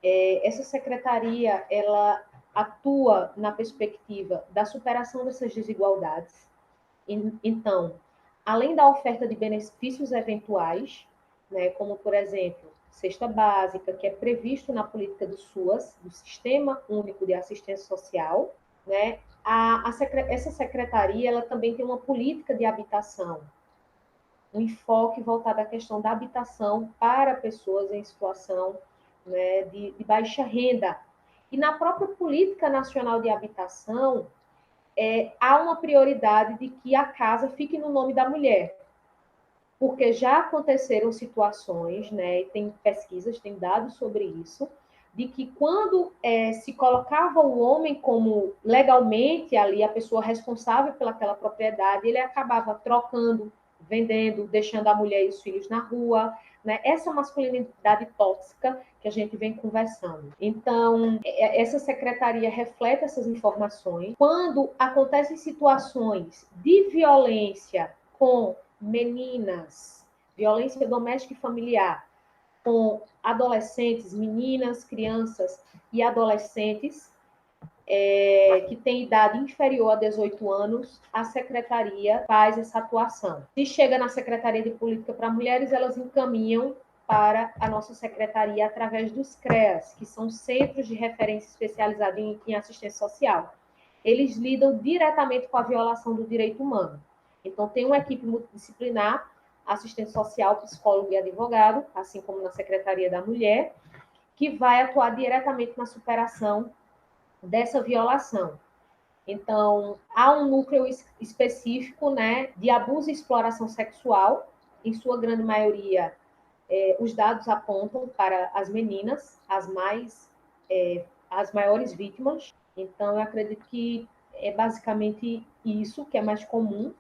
Essa secretaria, ela atua na perspectiva da superação dessas desigualdades. Então, além da oferta de benefícios eventuais, né, como, por exemplo, cesta básica, que é previsto na política do SUAS, do Sistema Único de Assistência Social, né, essa secretaria ela também tem uma política de habitação, um enfoque voltado à questão da habitação para pessoas em situação, né, de baixa renda. E na própria Política Nacional de Habitação, há uma prioridade de que a casa fique no nome da mulher, porque já aconteceram situações, né, e tem pesquisas, tem dados sobre isso, de que quando se colocava o homem como legalmente ali a pessoa responsável pelaquela propriedade, ele acabava trocando, vendendo, deixando a mulher e os filhos na rua, né? Essa masculinidade tóxica que a gente vem conversando. Então, essa secretaria reflete essas informações. Quando acontecem situações de violência com meninas, violência doméstica e familiar, com adolescentes, meninas, crianças e adolescentes que têm idade inferior a 18 anos, a secretaria faz essa atuação. Se chega na Secretaria de Política para Mulheres, elas encaminham para a nossa secretaria através dos CREAS, que são Centros de Referência Especializados em Assistência Social. Eles lidam diretamente com a violação do direito humano. Então, tem uma equipe multidisciplinar, assistente social, psicólogo e advogado, assim como na Secretaria da Mulher, que vai atuar diretamente na superação dessa violação. Então, há um núcleo específico, né, de abuso e exploração sexual, em sua grande maioria, os dados apontam para as meninas, as maiores vítimas. Então, eu acredito que é basicamente isso que é mais comum,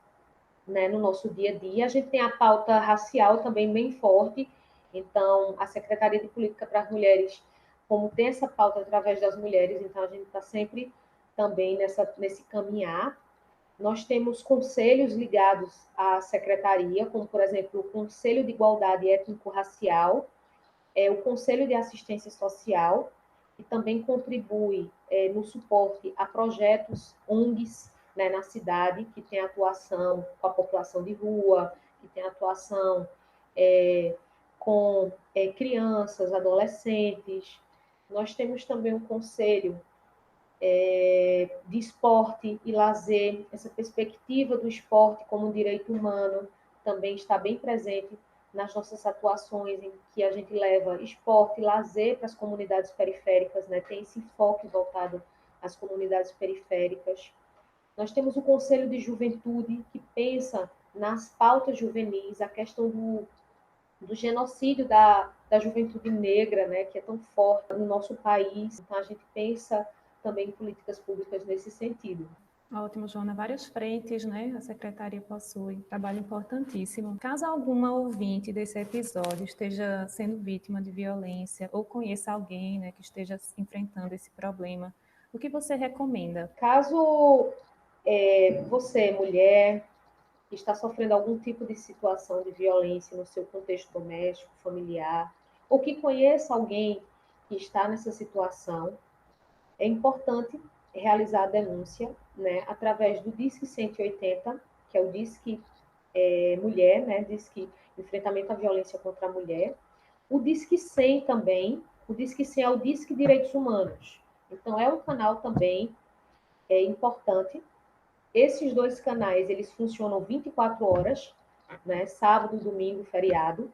né, no nosso dia a dia. A gente tem a pauta racial também bem forte, então a Secretaria de Política para as Mulheres, como tem essa pauta através das mulheres, então a gente está sempre também nesse caminhar. Nós temos conselhos ligados à secretaria, como, por exemplo, o Conselho de Igualdade Étnico-Racial, o Conselho de Assistência Social, que também contribui no suporte a projetos ONGs, né, na cidade, que tem atuação com a população de rua, que tem atuação com crianças, adolescentes. Nós temos também um conselho de esporte e lazer, essa perspectiva do esporte como um direito humano também está bem presente nas nossas atuações, em que a gente leva esporte e lazer para as comunidades periféricas, né? Tem esse enfoque voltado às comunidades periféricas. Nós temos o Conselho de Juventude, que pensa nas pautas juvenis, a questão do genocídio da juventude negra, né, que é tão forte no nosso país. Então, a gente pensa também em políticas públicas nesse sentido. Ótimo, Joana. Várias frentes, né? A secretaria possui. Trabalho importantíssimo. Caso alguma ouvinte desse episódio esteja sendo vítima de violência ou conheça alguém, né, que esteja enfrentando esse problema, o que você recomenda? Caso você, mulher, está sofrendo algum tipo de situação de violência no seu contexto doméstico, familiar, ou que conheça alguém que está nessa situação, é importante realizar a denúncia, né, através do Disque 180, que é o Disque Mulher, né, Disque Enfrentamento à Violência contra a Mulher. O Disque 100 também, o Disque 100 é o Disque Direitos Humanos. Então, é um canal também importante. Esses dois canais, eles funcionam 24 horas, né, sábado, domingo, feriado.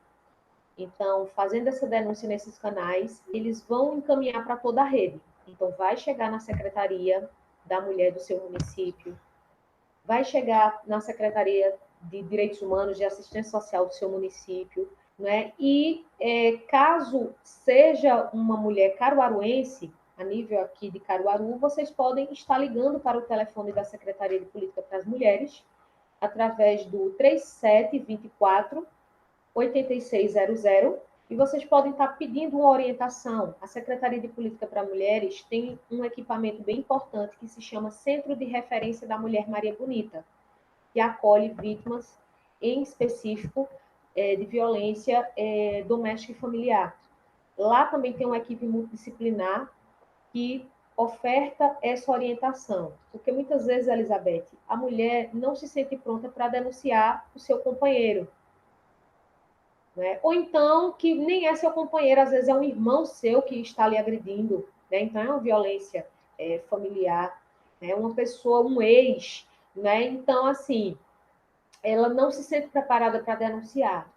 Então, fazendo essa denúncia nesses canais, eles vão encaminhar para toda a rede. Então, vai chegar na Secretaria da Mulher do seu município, vai chegar na Secretaria de Direitos Humanos, de Assistência Social do seu município, né? E caso seja uma mulher caruaruense, a nível aqui de Caruaru, vocês podem estar ligando para o telefone da Secretaria de Política para as Mulheres, através do 3724 8600, e vocês podem estar pedindo uma orientação. A Secretaria de Política para Mulheres tem um equipamento bem importante que se chama Centro de Referência da Mulher Maria Bonita, que acolhe vítimas em específico de violência doméstica e familiar. Lá também tem uma equipe multidisciplinar que oferta essa orientação, porque muitas vezes, Elizabeth, a mulher não se sente pronta para denunciar o seu companheiro, né? Ou então que nem é seu companheiro, às vezes é um irmão seu que está lhe agredindo, né? Então é uma violência familiar, né? Uma pessoa, um ex, né? Então, assim, ela não se sente preparada para denunciar.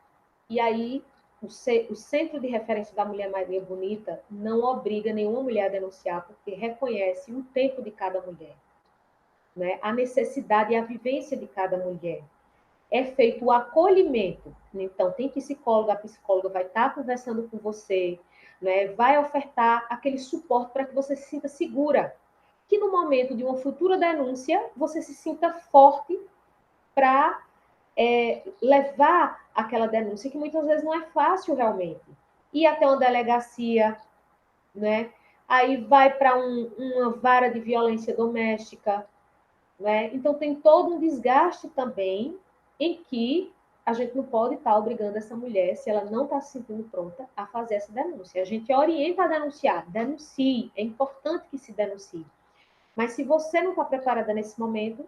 E aí, o Centro de Referência da Mulher Maria Bonita não obriga nenhuma mulher a denunciar, porque reconhece o tempo de cada mulher, né? A necessidade e a vivência de cada mulher. É feito o acolhimento. Então, tem psicóloga, a psicóloga vai estar conversando com você, né? Vai ofertar aquele suporte para que você se sinta segura. Que no momento de uma futura denúncia, você se sinta forte para levar aquela denúncia, que muitas vezes não é fácil realmente. Ir até uma delegacia, né? Aí vai para uma vara de violência doméstica, né? Então tem todo um desgaste também em que a gente não pode estar obrigando essa mulher, se ela não está se sentindo pronta, a fazer essa denúncia. A gente orienta a denunciar, denuncie, é importante que se denuncie. Mas se você não está preparada nesse momento,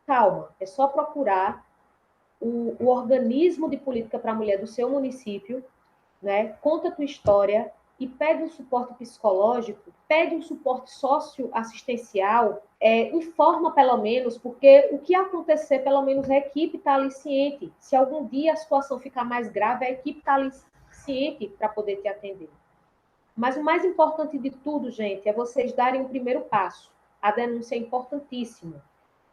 calma, é só procurar o organismo de política para a mulher do seu município, né? Conta a tua história e pede um suporte psicológico, pede um suporte socioassistencial, informa pelo menos, porque o que acontecer, pelo menos a equipe está ali ciente. Se algum dia a situação ficar mais grave, a equipe está ali ciente para poder te atender. Mas o mais importante de tudo, gente, é vocês darem o primeiro passo. A denúncia é importantíssima,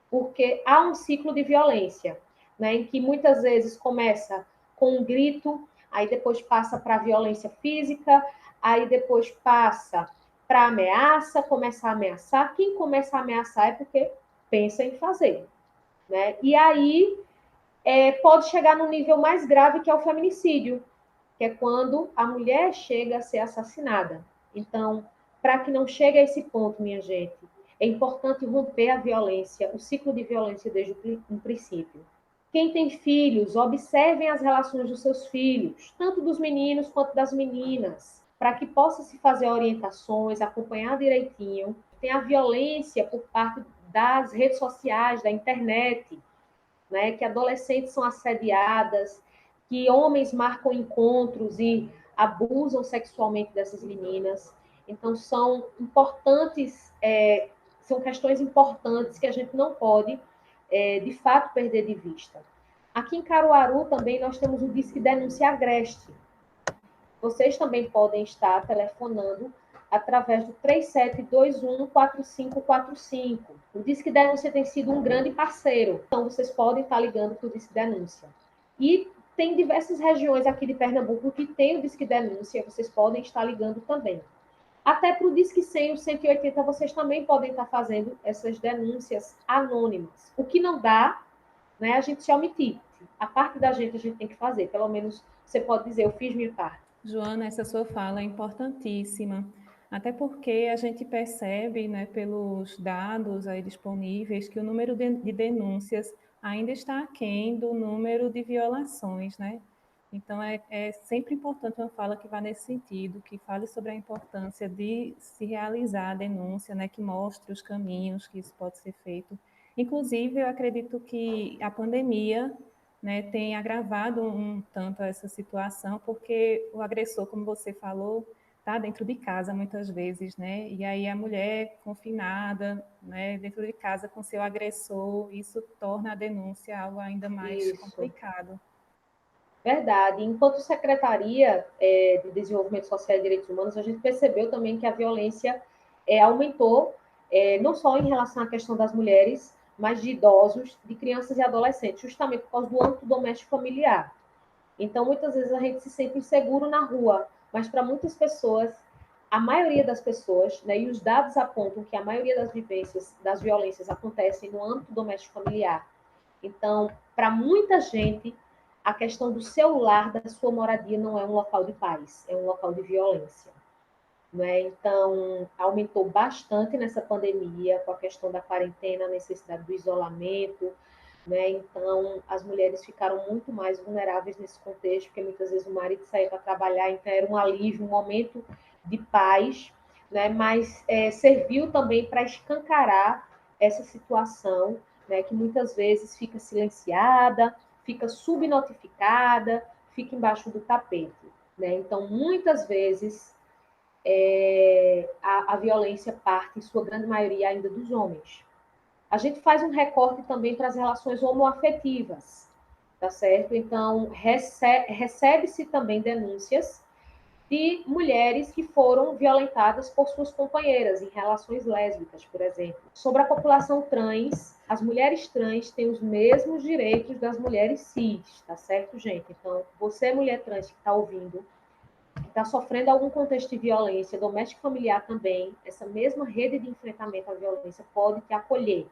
porque há um ciclo de violência, né, em que muitas vezes começa com um grito, aí depois passa para a violência física, aí depois passa para a ameaça, começa a ameaçar. Quem começa a ameaçar é porque pensa em fazer, né? E aí pode chegar no nível mais grave, que é o feminicídio, que é quando a mulher chega a ser assassinada. Então, para que não chegue a esse ponto, minha gente, é importante romper a violência, o ciclo de violência desde o princípio. Quem tem filhos, observem as relações dos seus filhos, tanto dos meninos quanto das meninas, para que possa se fazer orientações, acompanhar direitinho. Tem a violência por parte das redes sociais, da internet, né, que adolescentes são assediadas, que homens marcam encontros e abusam sexualmente dessas meninas. Então, são importantes, são questões importantes que a gente não pode, de fato, perder de vista. Aqui em Caruaru também nós temos o Disque Denúncia Agreste. Vocês também podem estar telefonando através do 3721-4545. O Disque Denúncia tem sido um grande parceiro, então vocês podem estar ligando para o Disque Denúncia. E tem diversas regiões aqui de Pernambuco que tem o Disque Denúncia, vocês podem estar ligando também. Até para o Disque 100, o 180, vocês também podem estar fazendo essas denúncias anônimas. O que não dá, né, a gente se omitir. A parte da gente a gente tem que fazer, pelo menos você pode dizer, eu fiz minha parte. Joana, essa sua fala é importantíssima, até porque a gente percebe, né, pelos dados aí disponíveis, que o número de denúncias ainda está aquém do número de violações, né? Então, é sempre importante uma fala que vá nesse sentido, que fale sobre a importância de se realizar a denúncia, né, que mostre os caminhos que isso pode ser feito. Inclusive, eu acredito que a pandemia, né, tem agravado um tanto essa situação, porque o agressor, como você falou, está dentro de casa muitas vezes, né? E aí a mulher confinada, né, dentro de casa com seu agressor, isso torna a denúncia algo ainda mais Isso. complicado. Verdade. Enquanto Secretaria de Desenvolvimento Social e Direitos Humanos, a gente percebeu também que a violência aumentou, não só em relação à questão das mulheres, mas de idosos, de crianças e adolescentes, justamente por causa do âmbito doméstico familiar. Então, muitas vezes a gente se sente inseguro na rua, mas para muitas pessoas, a maioria das pessoas, né, e os dados apontam que a maioria das vivências, das violências acontecem no âmbito doméstico familiar. Então, para muita gente, a questão do seu lar, da sua moradia, não é um local de paz, é um local de violência. Né? Então, aumentou bastante nessa pandemia, com a questão da quarentena, a necessidade do isolamento, né? Então, as mulheres ficaram muito mais vulneráveis nesse contexto, porque muitas vezes o marido saía para trabalhar, então era um alívio, um momento de paz, né? Mas serviu também para escancarar essa situação, né? Que muitas vezes fica silenciada, fica subnotificada, fica embaixo do tapete, né? Então, muitas vezes a violência parte, em sua grande maioria, ainda dos homens. A gente faz um recorte também para as relações homoafetivas, tá certo? Então, recebe-se também denúncias de mulheres que foram violentadas por suas companheiras em relações lésbicas, por exemplo. Sobre a população trans, as mulheres trans têm os mesmos direitos das mulheres cis, tá certo, gente? Então, você, mulher trans que está ouvindo, que está sofrendo algum contexto de violência doméstica e familiar também, essa mesma rede de enfrentamento à violência pode te acolher.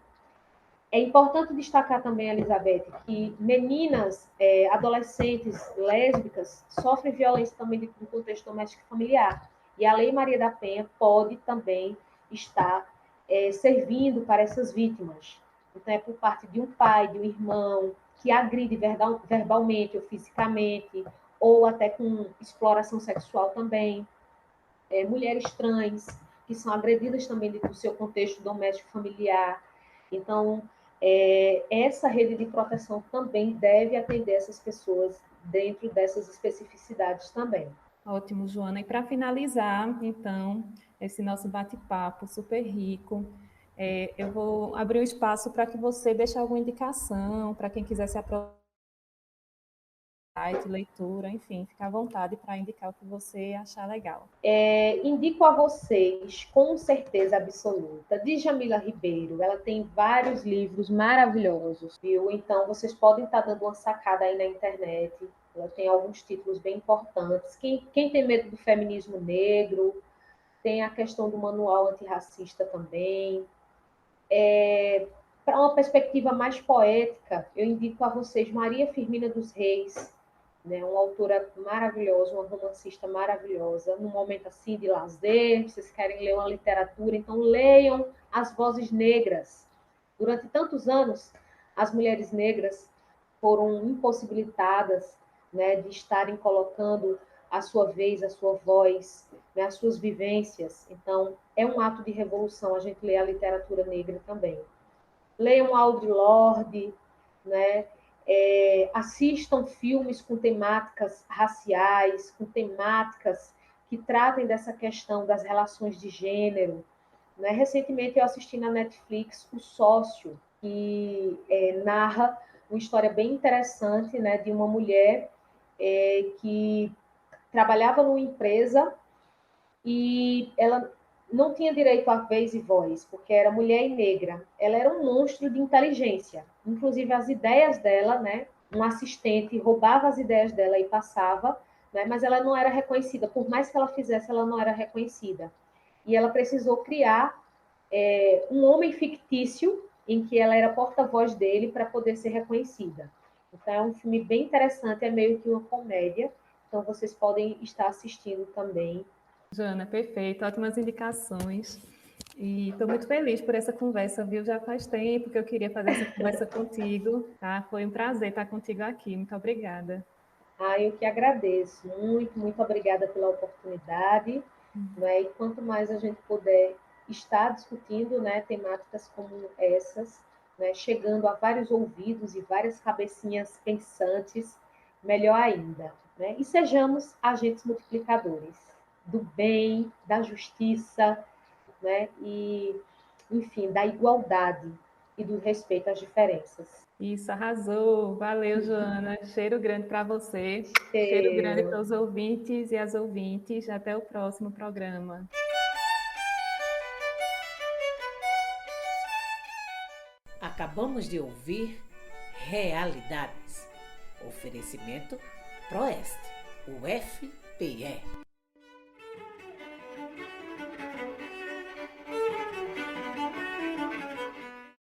É importante destacar também, Elizabeth, que meninas, adolescentes lésbicas sofrem violência também no contexto doméstico e familiar. E a Lei Maria da Penha pode também estar servindo para essas vítimas. Então, é por parte de um pai, de um irmão, que agride verbalmente ou fisicamente, ou até com exploração sexual também. Mulheres trans, que são agredidas também do seu contexto doméstico familiar. Então, essa rede de proteção também deve atender essas pessoas dentro dessas especificidades também. Ótimo, Joana. E para finalizar, então, esse nosso bate-papo super rico, eu vou abrir o espaço para que você deixe alguma indicação para quem quiser se aprofundar, leitura, enfim, fica à vontade para indicar o que você achar legal. Indico a vocês, com certeza absoluta, Djamila Ribeiro. Ela tem vários livros maravilhosos, viu? Então, vocês podem estar dando uma sacada aí na internet. Ela tem alguns títulos bem importantes. Quem tem medo do feminismo negro, tem a questão do manual antirracista também. Para uma perspectiva mais poética, eu indico a vocês Maria Firmina dos Reis, né, uma autora maravilhosa, uma romancista maravilhosa, num momento assim de lazer, vocês querem ler uma literatura, então leiam As Vozes Negras. Durante tantos anos, as mulheres negras foram impossibilitadas, né, de estarem colocando a sua vez, a sua voz, né, as suas vivências. Então, é um ato de revolução a gente ler a literatura negra também. Leiam Audre Lorde, né? Assistam filmes com temáticas raciais, com temáticas que tratem dessa questão das relações de gênero. Né? Recentemente eu assisti na Netflix O Sócio, que narra uma história bem interessante, né, de uma mulher que trabalhava numa empresa e ela não tinha direito a vez e voz, porque era mulher e negra. Ela era um monstro de inteligência. Inclusive, as ideias dela, né? Um assistente roubava as ideias dela e passava, né? Mas ela não era reconhecida. Por mais que ela fizesse, ela não era reconhecida. E ela precisou criar um homem fictício em que ela era porta-voz dele para poder ser reconhecida. Então, é um filme bem interessante, é meio que uma comédia. Então, vocês podem estar assistindo também. Joana, perfeito, ótimas indicações. E estou muito feliz por essa conversa, viu? Já faz tempo que eu queria fazer essa conversa contigo, tá? Foi um prazer estar contigo aqui. Muito obrigada. Eu que agradeço. Muito, muito obrigada pela oportunidade. Né? E quanto mais a gente puder estar discutindo, né, temáticas como essas, né, chegando a vários ouvidos e várias cabecinhas pensantes, melhor ainda. Né? E sejamos agentes multiplicadores do bem, da justiça, né? E, enfim, da igualdade e do respeito às diferenças. Isso, arrasou. Valeu, Joana. Cheiro grande para você. Cheiro grande Eu... para os ouvintes e as ouvintes. Até o próximo programa. Acabamos de ouvir Realidades. Oferecimento Proeste, UFPE.